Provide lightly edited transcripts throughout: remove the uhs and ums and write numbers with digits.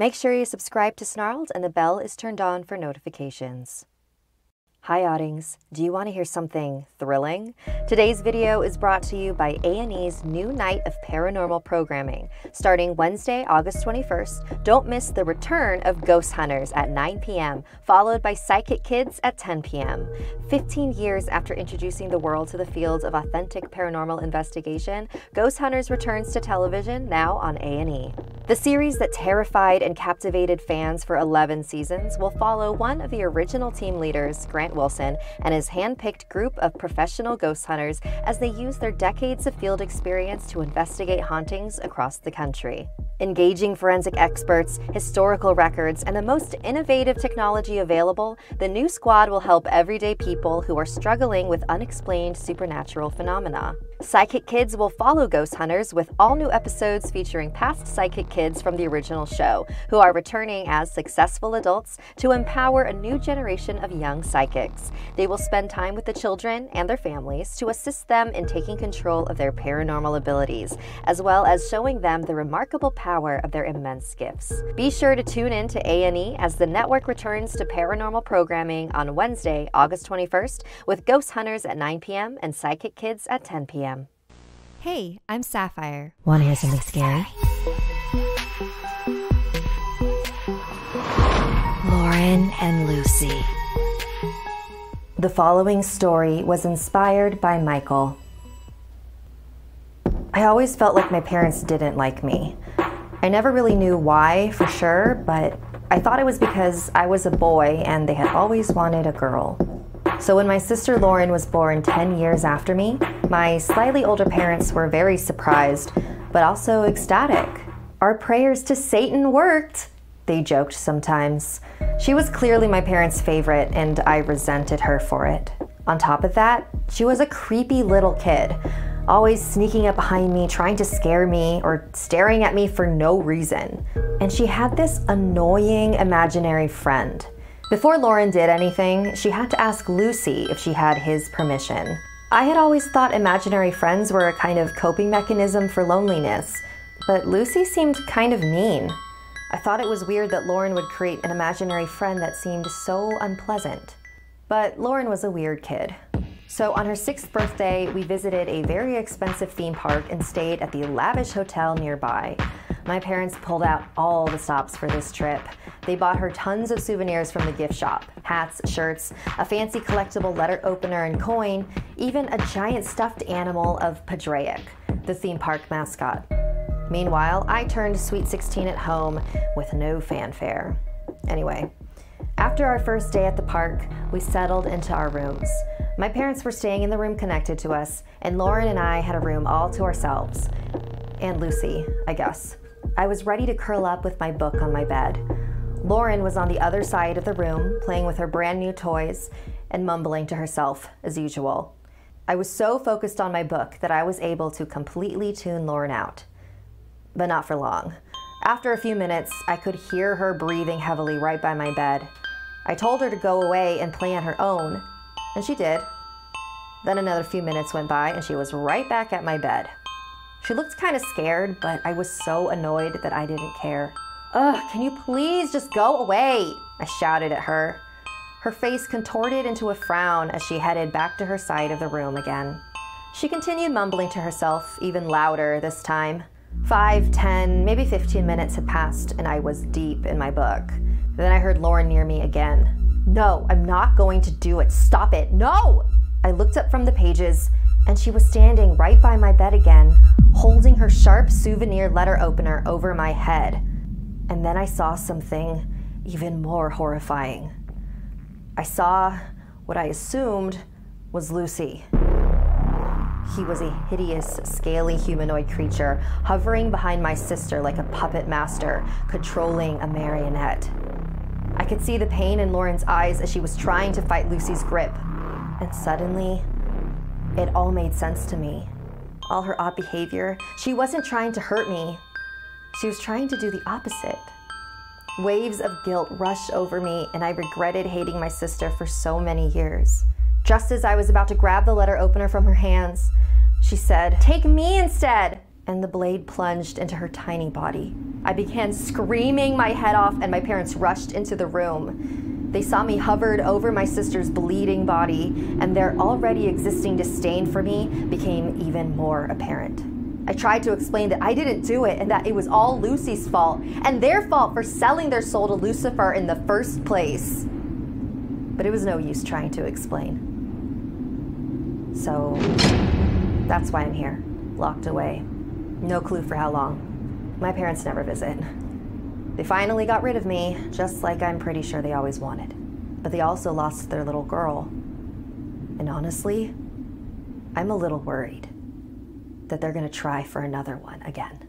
Make sure you subscribe to Snarled and the bell is turned on for notifications. Hi Oddings, do you want to hear something thrilling? Today's video is brought to you by A&E's new night of paranormal programming. Starting Wednesday, August 21st, don't miss the return of Ghost Hunters at 9 p.m., followed by Psychic Kids at 10 p.m. 15 years after introducing the world to the fields of authentic paranormal investigation, Ghost Hunters returns to television now on A&E. The series that terrified and captivated fans for 11 seasons will follow one of the original team leaders, Grant Wilson, and his hand-picked group of professional ghost hunters as they use their decades of field experience to investigate hauntings across the country. Engaging forensic experts, historical records, and the most innovative technology available, the new squad will help everyday people who are struggling with unexplained supernatural phenomena. Psychic Kids will follow Ghost Hunters with all new episodes featuring past Psychic Kids from the original show, who are returning as successful adults to empower a new generation of young psychics. They will spend time with the children and their families to assist them in taking control of their paranormal abilities, as well as showing them the remarkable power of their immense gifts. Be sure to tune in to A&E as the network returns to paranormal programming on Wednesday, August 21st, with Ghost Hunters at 9 p.m. and Psychic Kids at 10 p.m. Hey, I'm Sapphire. Want to hear something scary? Lauren and Lucy. The following story was inspired by Michael. I always felt like my parents didn't like me. I never really knew why for sure, but I thought it was because I was a boy and they had always wanted a girl. So when my sister Lauren was born 10 years after me, my slightly older parents were very surprised, but also ecstatic. Our prayers to Satan worked, they joked sometimes. She was clearly my parents' favorite, and I resented her for it. On top of that, she was a creepy little kid, always sneaking up behind me, trying to scare me, or staring at me for no reason. And she had this annoying imaginary friend. Before Lauren did anything, she had to ask Lucy if she had his permission. I had always thought imaginary friends were a kind of coping mechanism for loneliness, but Lucy seemed kind of mean. I thought it was weird that Lauren would create an imaginary friend that seemed so unpleasant. But Lauren was a weird kid. So on her 6th birthday, we visited a very expensive theme park and stayed at the lavish hotel nearby. My parents pulled out all the stops for this trip. They bought her tons of souvenirs from the gift shop, hats, shirts, a fancy collectible letter opener and coin, even a giant stuffed animal of Padraic, the theme park mascot. Meanwhile, I turned sweet 16 at home with no fanfare. Anyway, after our first day at the park, we settled into our rooms. My parents were staying in the room connected to us, and Lauren and I had a room all to ourselves. And Lucy, I guess. I was ready to curl up with my book on my bed. Lauren was on the other side of the room, playing with her brand new toys and mumbling to herself, as usual. I was so focused on my book that I was able to completely tune Lauren out. But not for long. After a few minutes, I could hear her breathing heavily right by my bed. I told her to go away and play on her own, and she did. Then another few minutes went by and she was right back at my bed. She looked kind of scared, but I was so annoyed that I didn't care. Ugh, can you please just go away? I shouted at her. Her face contorted into a frown as she headed back to her side of the room again. She continued mumbling to herself, even louder this time. 5, 10, maybe 15 minutes had passed and I was deep in my book. Then I heard Lauren near me again. No, I'm not going to do it. Stop it. No! I looked up from the pages and she was standing right by my bed again, holding her sharp souvenir letter opener over my head. And then I saw something even more horrifying. I saw what I assumed was Lucy. He was a hideous, scaly humanoid creature, hovering behind my sister like a puppet master, controlling a marionette. I could see the pain in Lauren's eyes as she was trying to fight Lucy's grip. And suddenly, it all made sense to me. All her odd behavior, she wasn't trying to hurt me. She was trying to do the opposite. Waves of guilt rushed over me, and I regretted hating my sister for so many years. Just as I was about to grab the letter opener from her hands, she said, "Take me instead!" and the blade plunged into her tiny body. I began screaming my head off, and my parents rushed into the room. They saw me hovered over my sister's bleeding body, and their already existing disdain for me became even more apparent. I tried to explain that I didn't do it and that it was all Lucy's fault and their fault for selling their soul to Lucifer in the first place. But it was no use trying to explain. So that's why I'm here, locked away. No clue for how long. My parents never visit. They finally got rid of me, just like I'm pretty sure they always wanted. But they also lost their little girl. And honestly, I'm a little worried that they're gonna try for another one again.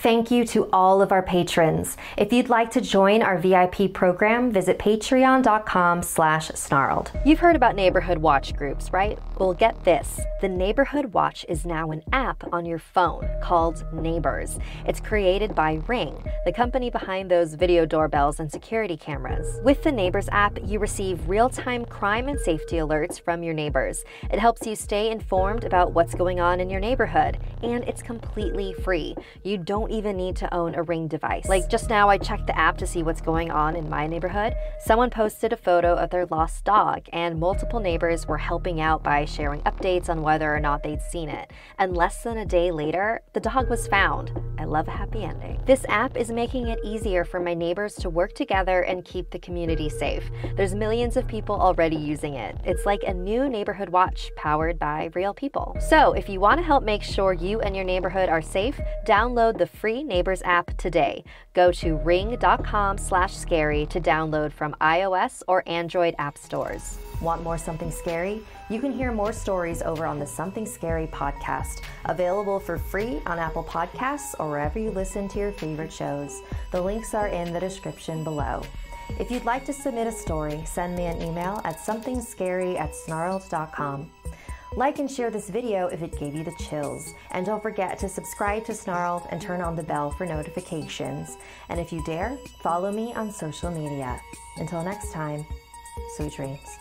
Thank you to all of our patrons. If you'd like to join our VIP program, visit patreon.com/snarled. You've heard about neighborhood watch groups, right? Well, get this. The Neighborhood Watch is now an app on your phone called Neighbors. It's created by Ring, the company behind those video doorbells and security cameras. With the Neighbors app, you receive real-time crime and safety alerts from your neighbors. It helps you stay informed about what's going on in your neighborhood, and it's completely free. You don't even need to own a Ring device. Like just now, I checked the app to see what's going on in my neighborhood. Someone posted a photo of their lost dog, and multiple neighbors were helping out by sharing updates on whether or not they'd seen it. And less than a day later, the dog was found. I love a happy ending. This app is making it easier for my neighbors to work together and keep the community safe. There's millions of people already using it. It's like a new neighborhood watch powered by real people. So if you want to help make sure you and your neighborhood are safe, download the free Neighbors app today. Go to ring.com/scary to download from iOS or Android app stores. Want more Something Scary? You can hear more stories over on the Something Scary podcast, available for free on Apple Podcasts or wherever you listen to your favorite shows. The links are in the description below. If you'd like to submit a story, send me an email at somethingscary@snarled.com. Like and share this video if it gave you the chills. And don't forget to subscribe to Snarled and turn on the bell for notifications. And if you dare, follow me on social media. Until next time, sweet dreams.